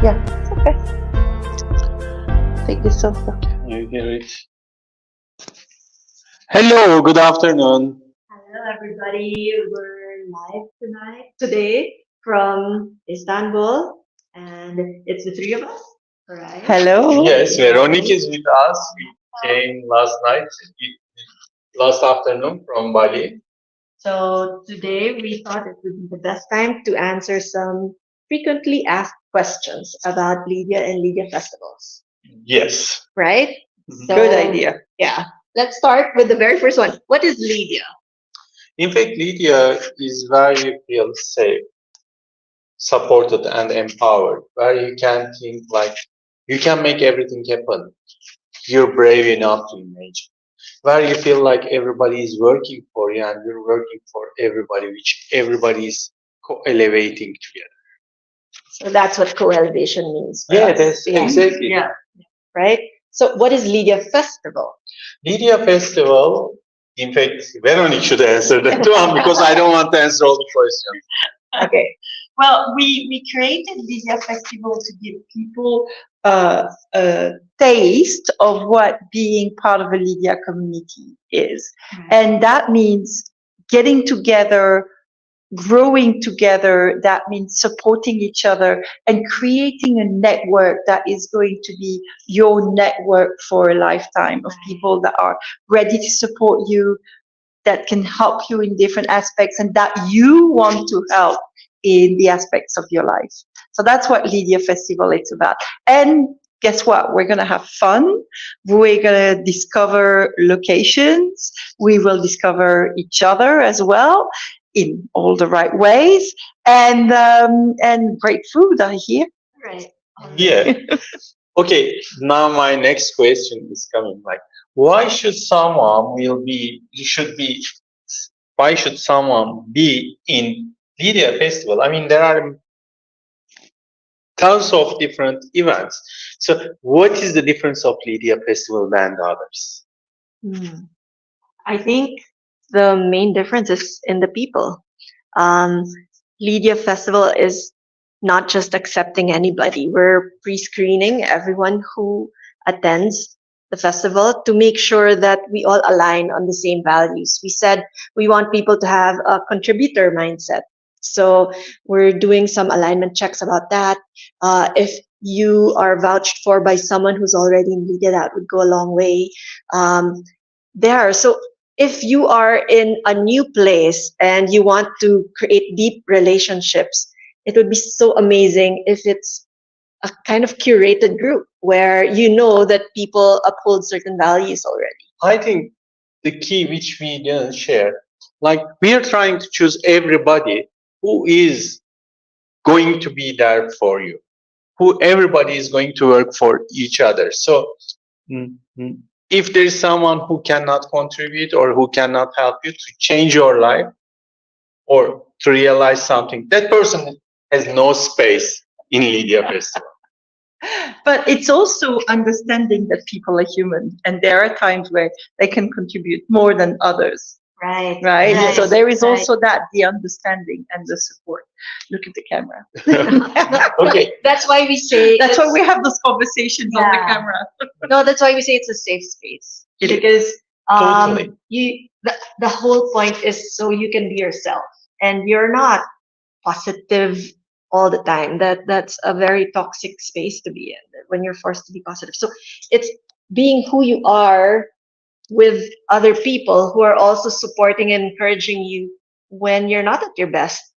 Yeah, it's okay. Take this off. You hear it. Hello, good afternoon. Hello, everybody. We're live today from Istanbul, and it's the three of us, right? Hello. Yes, Veronique is with us. We came last afternoon from Bali. So today we thought it would be the best time to answer some frequently asked questions about Leadia and Leadia Festivals, Yes. right? So, Good idea. Yeah. Let's start with the very first one. What is Leadia? In fact, Lydia is where you feel safe, supported, and empowered, where you can think like you can make everything happen. You're brave enough to imagine. Where you feel like everybody is working for you and you're working for everybody, which everybody is co-elevating together. So that's what co-elevation means. For Yeah, us. that's exactly. Yeah. Right? So what is Leadia Festival? Leadia Festival, in fact, Veronique should answer that one because I don't want to answer all the questions. Okay. Well, we created Leadia Festival to give people a taste of what being part of a Leadia community is. And that means getting together, growing together. That means supporting each other and creating a network that is going to be your network for a lifetime of people that are ready to support you, that can help you in different aspects, and that you want to help in the aspects of your life. So that's what Leadia Festival is about. And guess what? We're going to have fun. We're going to discover locations. We will discover each other as well in all the right ways. And great food, I hear. Right. Yeah. Okay, now my next question is coming like, why should someone be in Leadia Festival? I mean, there are tons of different events. So what is the difference of Leadia Festival than the others? I think the main difference is in the people. Leadia Festival is not just accepting anybody. We're pre-screening everyone who attends the festival to make sure that we all align on the same values. We said we want people to have a contributor mindset. So we're doing some alignment checks about that. If you are vouched for by someone who's already in Leadia, that would go a long way. So if you are in a new place and you want to create deep relationships, it would be so amazing if it's a kind of curated group where you know that people uphold certain values already. I think the key which we didn't share, like we are trying to choose everybody who is going to be there for you, who everybody is going to work for each other. So if there is someone who cannot contribute or who cannot help you to change your life or to realize something, that person has no space in Leadia Festival. But it's also understanding that people are human, and there are times where they can contribute more than others. Right. Right. So there is also that, the understanding and the support. Look at the camera. Okay. That's why we say. That's why we have those conversations on the camera. No, that's why we say it's a safe space. It is. Because Totally. the whole point is so you can be yourself, and you're not positive all the time. That's a very toxic space to be in when you're forced to be positive. So it's being who you are with other people who are also supporting and encouraging you when you're not at your best.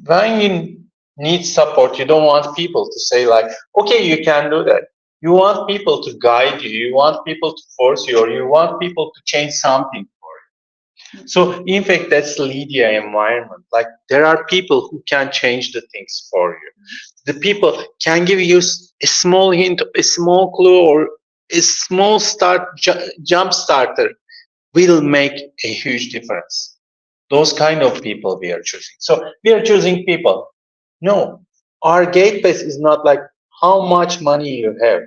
When you need support, you don't want people to say like, okay, you can do that. You want people to guide you. You want people to force you, or you want people to change something for you. So in fact, that's Leadia environment. Like there are people who can change the things for you. The people can give you a small hint, a small clue, or a small jump starter will make a huge difference. Those kind of people we are choosing. So we are choosing people. No, our gate pass is not like how much money you have.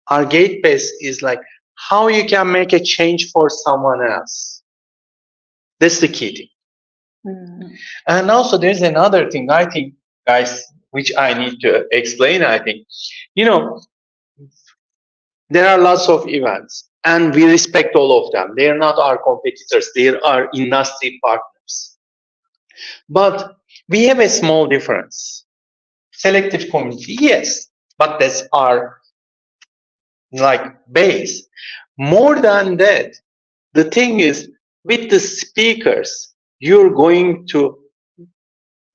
Our gate pass is like how you can make a change for someone else. That's the key thing. And also there's another thing. I think, guys, which I need to explain, I think. You know, there are lots of events and we respect all of them. They are not our competitors. They are industry partners. But we have a small difference. Selective community, yes, but that's our like base. More than that, the thing is, with the speakers, you're going to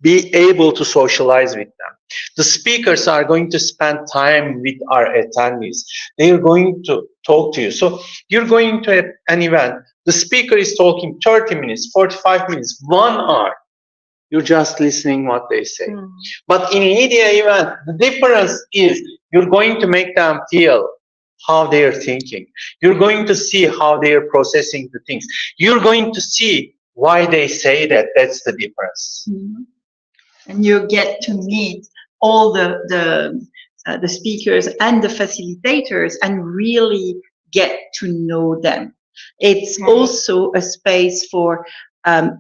be able to socialize with them. The speakers are going to spend time with our attendees. They're going to talk to you. So you're going to an event. The speaker is talking 30 minutes, 45 minutes, 1 hour. You're just listening what they say. But in media event, the difference is you're going to make them feel how they are thinking. You're going to see how they are processing the things. You're going to see why they say that. That's the difference. And you get to meet all the speakers and the facilitators and really get to know them. It's also a space for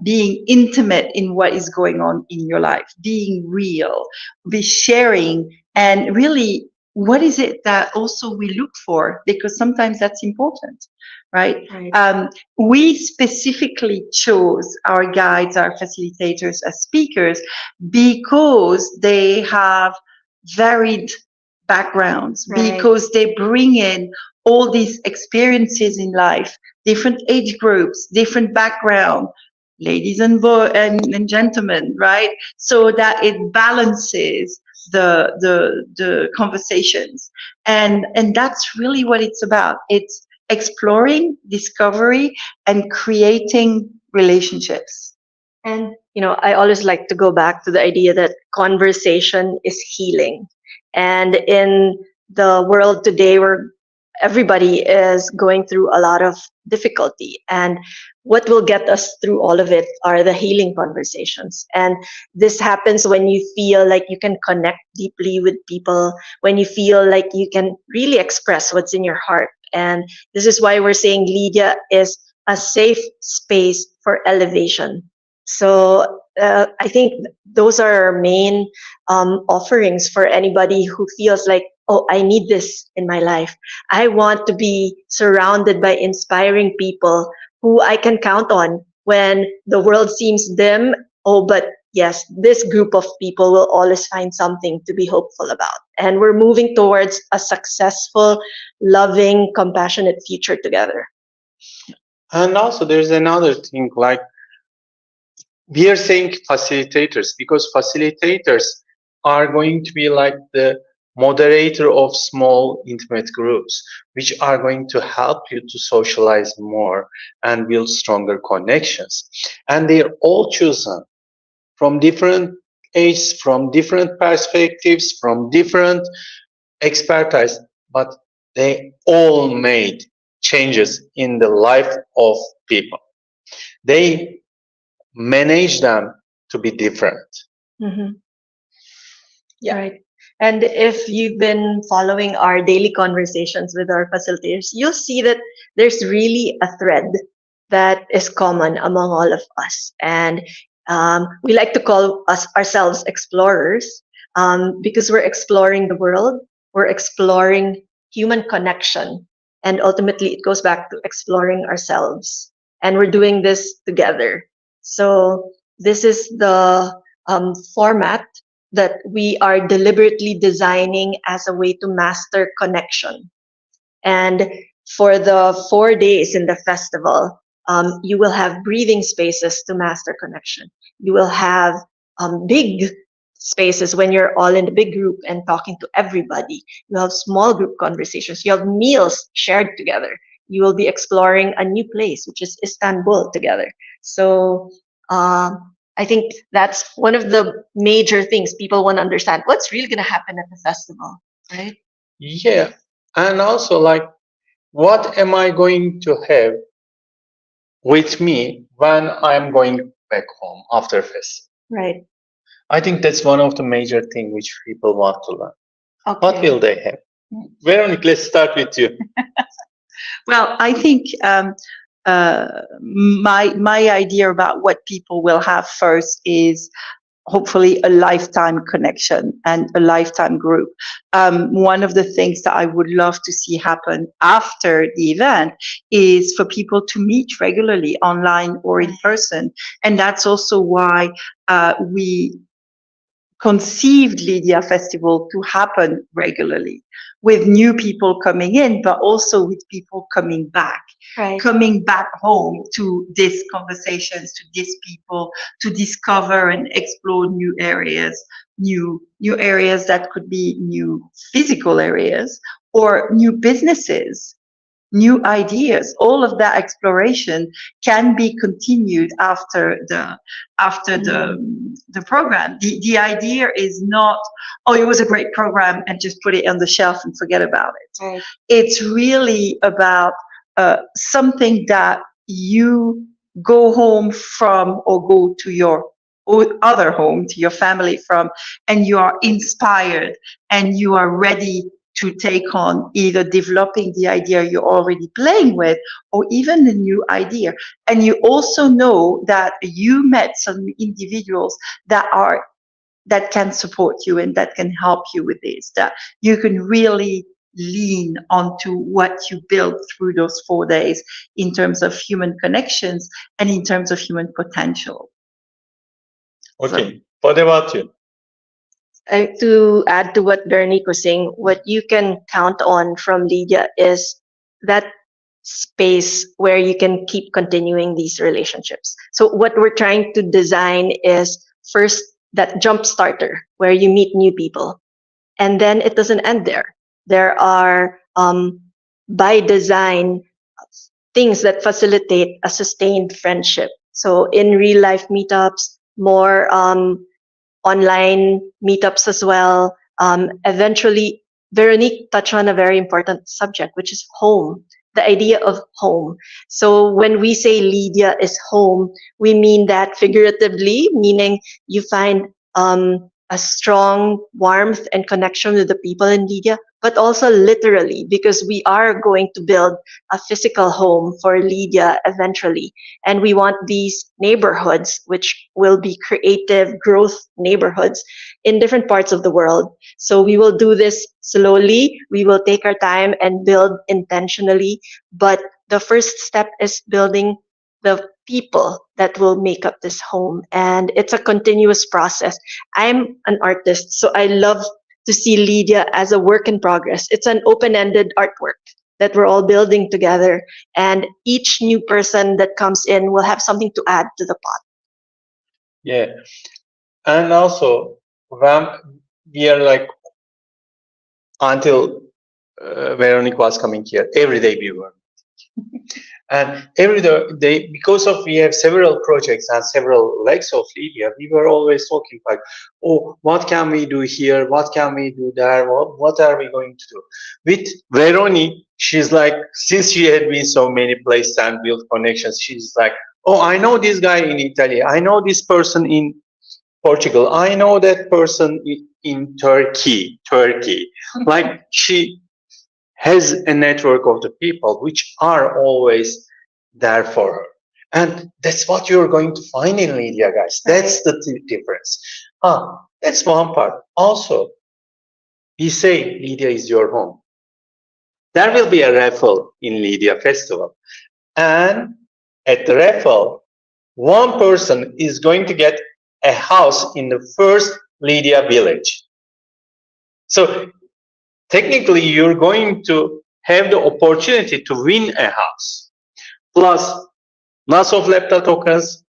being intimate in what is going on in your life, being real, be sharing, and really, what is it that also we look for? Because sometimes that's important, right? We specifically chose our guides, our facilitators as speakers because they have varied backgrounds, because they bring in all these experiences in life, different age groups, different background, ladies and gentlemen, right? So that it balances the conversations, and that's really what it's about. It's exploring, discovery, and creating relationships. And, you know, I always like to go back to the idea that conversation is healing. And in the world today where everybody is going through a lot of difficulty, and what will get us through all of it are the healing conversations. And this happens when you feel like you can connect deeply with people, when you feel like you can really express what's in your heart. And this is why we're saying Leadia is a safe space for elevation. So I think those are our main offerings for anybody who feels like, oh, I need this in my life. I want to be surrounded by inspiring people who I can count on when the world seems dim. Oh, but yes, this group of people will always find something to be hopeful about. And we're moving towards a successful, loving, compassionate future together. And also there's another thing, like we are saying facilitators because facilitators are going to be like the moderator of small intimate groups, which are going to help you to socialize more and build stronger connections. And they're all chosen from different ages, from different perspectives, from different expertise, but they all made changes in the life of people. They manage them to be different. Yeah. Right. And if you've been following our daily conversations with our facilitators, you'll see that there's really a thread that is common among all of us. And we like to call ourselves explorers because we're exploring the world, we're exploring human connection, and ultimately it goes back to exploring ourselves. And we're doing this together. So this is the format that we are deliberately designing as a way to master connection. And for the 4 days in the festival, you will have breathing spaces to master connection. You will have big spaces when you're all in the big group and talking to everybody. You have small group conversations. You have meals shared together. You will be exploring a new place, which is Istanbul, together. So I think that's one of the major things people want to understand. What's really going to happen at the festival, right? Yeah. And also, like, what am I going to have with me when I'm going back home after festival? Right. I think that's one of the major things which people want to learn. Okay. What will they have? Veronique, let's start with you. Well, I think my idea about what people will have first is hopefully a lifetime connection and a lifetime group. One of the things that I would love to see happen after the event is for people to meet regularly online or in person. And that's also why we conceived Leadia Festival to happen regularly, with new people coming in, but also with people coming back, coming back home to these conversations, to these people, to discover and explore new areas, new areas that could be new physical areas or new businesses, new ideas. All of that exploration can be continued after the program. The idea is not, oh, it was a great program and just put it on the shelf and forget about it. Right. It's really about something that you go home from, or go to your other home, to your family from, and you are inspired and you are ready to take on either developing the idea you're already playing with, or even a new idea. And you also know that you met some individuals that can support you and that can help you with this, that you can really lean onto what you built through those 4 days in terms of human connections and in terms of human potential. Okay, what about you? To add to what Veronique was saying, what you can count on from Leadia is that space where you can keep continuing these relationships. So what we're trying to design is first that jump starter where you meet new people, and then it doesn't end there. There are by design things that facilitate a sustained friendship. So in real life meetups, more online meetups as well. Eventually, Veronique touched on a very important subject, which is home, the idea of home. So when we say Leadia is home, we mean that figuratively, meaning you find a strong warmth and connection with the people in Leadia, but also literally, because we are going to build a physical home for Leadia eventually. And we want these neighborhoods, which will be creative growth neighborhoods in different parts of the world. So we will do this slowly. We will take our time and build intentionally. But the first step is building the people that will make up this home. And it's a continuous process. I'm an artist, so I love to see Leadia as a work in progress. It's an open-ended artwork that we're all building together, and each new person that comes in will have something to add to the pot. Yeah, and also when we are like, until Veronique was coming here, every day we were. And every day, because of we have several projects and several legs of Leadia, we were always talking like, oh, what can we do here? What can we do there? What are we going to do? With Veronique, she's like, since she had been so many places and built connections, she's like, oh, I know this guy in Italy. I know this person in Portugal. I know that person in Turkey. Like she has a network of the people which are always there for her. And that's what you're going to find in Leadia, guys. That's the difference. That's one part. Also, we say Leadia is your home. There will be a raffle in Leadia Festival. And at the raffle, one person is going to get a house in the first Leadia village. So technically, you're going to have the opportunity to win a house, plus lots of laptop tokens,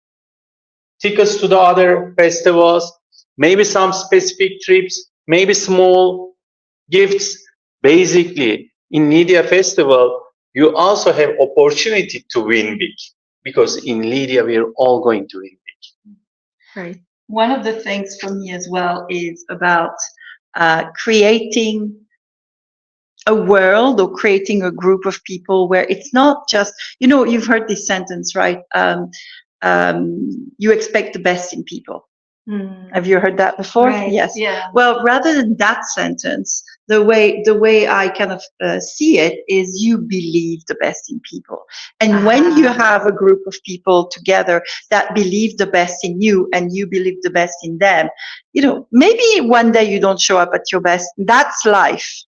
tickets to the other festivals, maybe some specific trips, maybe small gifts. Basically, in Leadia Festival, you also have opportunity to win big, because in Leadia, we're all going to win big. Right. One of the things for me as well is about creating a world or creating a group of people where it's not just, you've heard this sentence, right? You expect the best in people. Have you heard that before? Right. Yes. Yeah. Well, rather than that sentence, the way I kind of see it is you believe the best in people. And when you have a group of people together that believe the best in you and you believe the best in them, you know, maybe one day you don't show up at your best. That's life.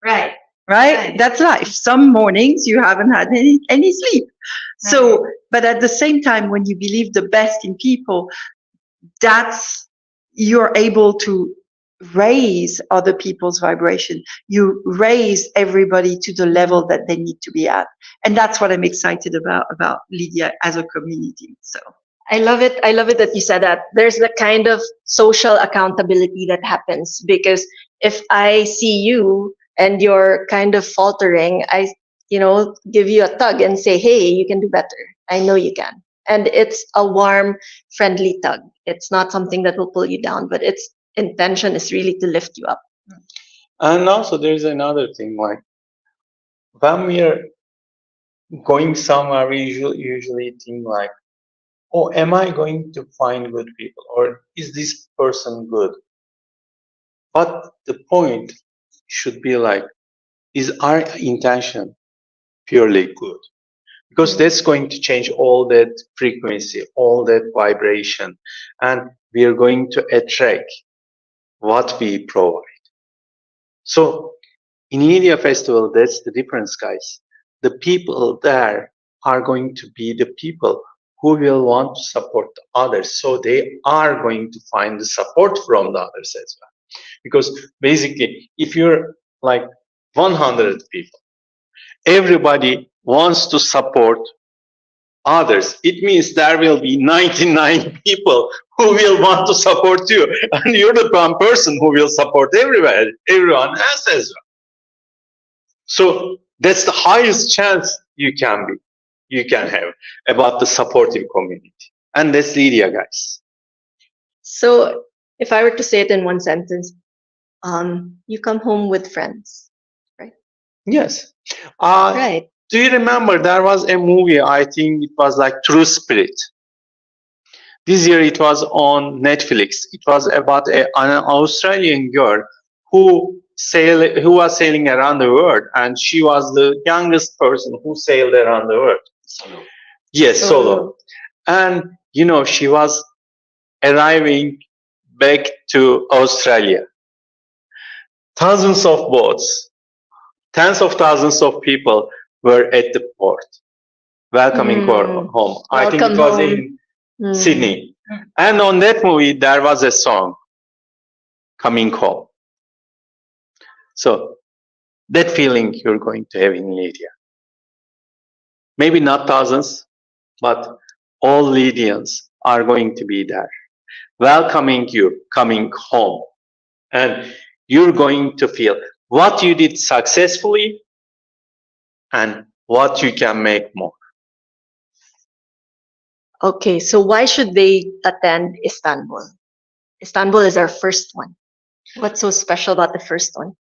Right. Right? That's life. Some mornings you haven't had any sleep. So, but at the same time, when you believe the best in people, that's, you're able to raise other people's vibration. You raise everybody to the level that they need to be at. And that's what I'm excited about Leadia as a community. So I love it. I love it that you said that. There's the kind of social accountability that happens, because if I see you and you're kind of faltering, I, give you a tug and say, hey, you can do better. I know you can. And it's a warm, friendly tug. It's not something that will pull you down, but its intention is really to lift you up. And also there's another thing, like when we are going somewhere, we usually think like, oh, am I going to find good people, or is this person good? But the point should be like, is our intention purely good? Because that's going to change all that frequency, all that vibration, and we are going to attract what we provide. So in Leadia Festival, that's the difference, guys. The people there are going to be the people who will want to support others. So they are going to find the support from the others as well. Because basically, if you're like 100 people, everybody wants to support others, it means there will be 99 people who will want to support you. And you're the one person who will support everyone else as well. So that's the highest chance you can have about the supportive community. And that's Leadia, guys. So if I were to say it in one sentence, you come home with friends, right? Yes. Right. Do you remember there was a movie, I think it was like True Spirit. This year it was on Netflix. It was about an Australian girl who was sailing around the world, and she was the youngest person who sailed around the world. Solo. Yes, solo. And she was arriving back to Australia. Thousands of boats, tens of thousands of people were at the port, welcoming her home. I think it was in Sydney. And on that movie, there was a song, Coming Home. So that feeling you're going to have in Leadia. Maybe not thousands, but all Leadians are going to be there, welcoming you, coming home. And you're going to feel what you did successfully and what you can make more. Okay, so why should they attend Istanbul? Istanbul is our first one. What's so special about the first one?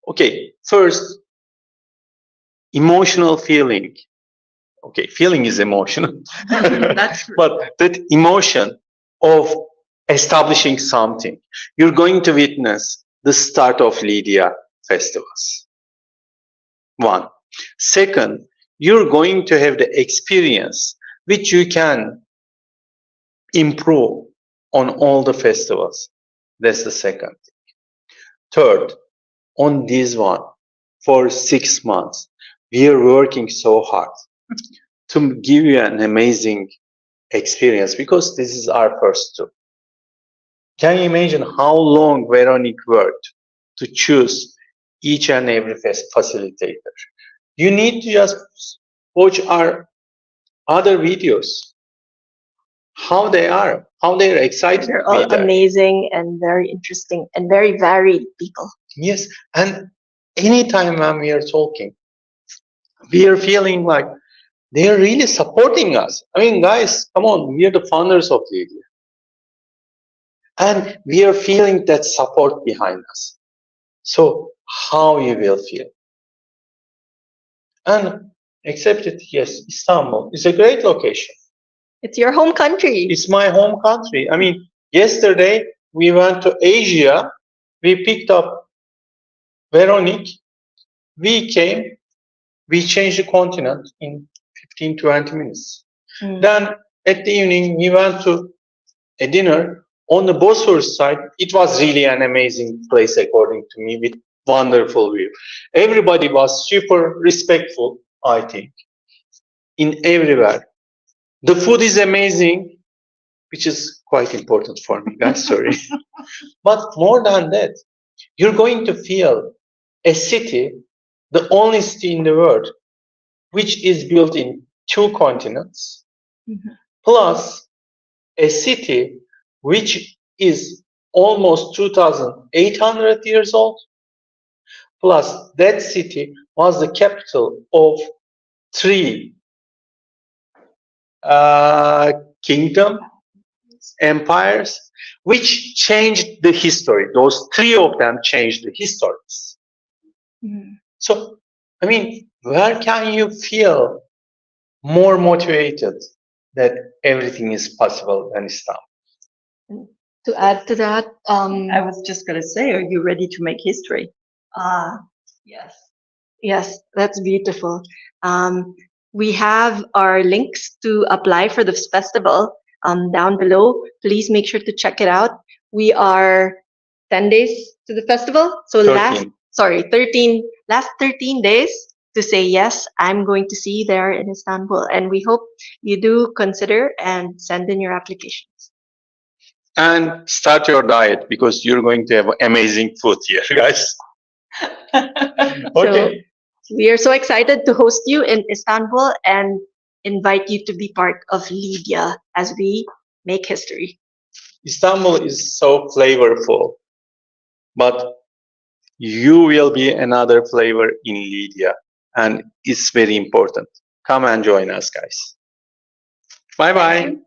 Okay, first, emotional feeling. Okay, feeling is emotional. That's true. But that emotion of establishing something, you're going to witness the start of Leadia Festivals. One. Second, you're going to have the experience which you can improve on all the festivals. That's the second thing. Third, on this one, for 6 months, we are working so hard to give you an amazing experience, because this is our first tour. Can you imagine how long Veronique worked to choose each and every facilitator? You need to just watch our other videos, how they're excited. They're all amazing and very interesting and very varied people. Yes, and anytime when we are talking, we are feeling like they are really supporting us. I mean, guys, come on, we are the founders of Leadia. And we are feeling that support behind us. So how you will feel? And accept it, yes, Istanbul is a great location. It's your home country. It's my home country. I mean, Yesterday, we went to Asia. We picked up Veronique. We came. We changed the continent in 15, 20 minutes. Then at the evening, we went to a dinner on the Bosphorus side. It was really an amazing place, according to me, with wonderful view. Everybody was super respectful, I think, in everywhere. The food is amazing, which is quite important for me, guys, sorry. But more than that, you're going to feel a city, the only city in the world, which is built in 2 continents, plus a city which is almost 2,800 years old, plus that city was the capital of 3 kingdom, empires, which changed the history. Those 3 of them changed the histories. So, I mean, where can you feel more motivated that everything is possible than Istanbul? To add to that, I was just going to say, are you ready to make history? yes, yes, that's beautiful. We have our links to apply for this festival down below. Please make sure to check it out. We are 10 days to the festival, so 13. last 13 days to say, yes, I'm going to see you there in Istanbul. And we hope you do consider and send in your applications. And start your diet, because you're going to have amazing food here, guys. Okay. So we are so excited to host you in Istanbul and invite you to be part of Leadia as we make history. Istanbul is so flavorful, but you will be another flavor in Leadia, and it's very important. Come and join us, guys. Bye-bye.